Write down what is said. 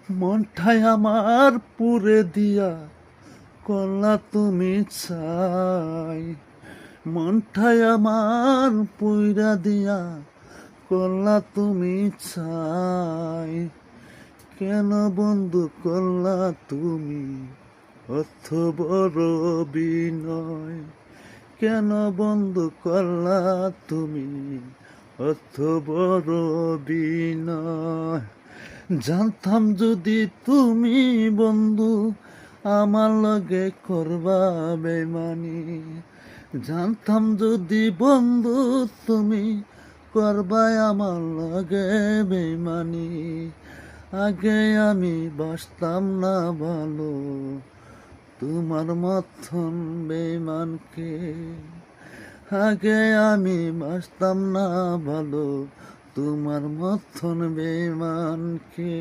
মনটাই আমার পুরে দিয়া করলা তুমি চাই, মনটাই আমার পুইরা দিয়া করলা তুমি চাই। কেন বন্ধু করলা তুমি অর্থ বড় বিনয়, কেন বন্ধু করলা তুমি অর্থ বড় বিনয়। জানতাম যদি তুমি বন্ধু আমার লগে করবা বেমানি, জানতাম যদি বন্ধু তুমি করবাই আমার লগে বেমানি। আগে আমি বাসতাম না ভালো তোমার মতন বেমানকে, আগে আমি বাসতাম না ভালো তোমার মতন বেমানকে।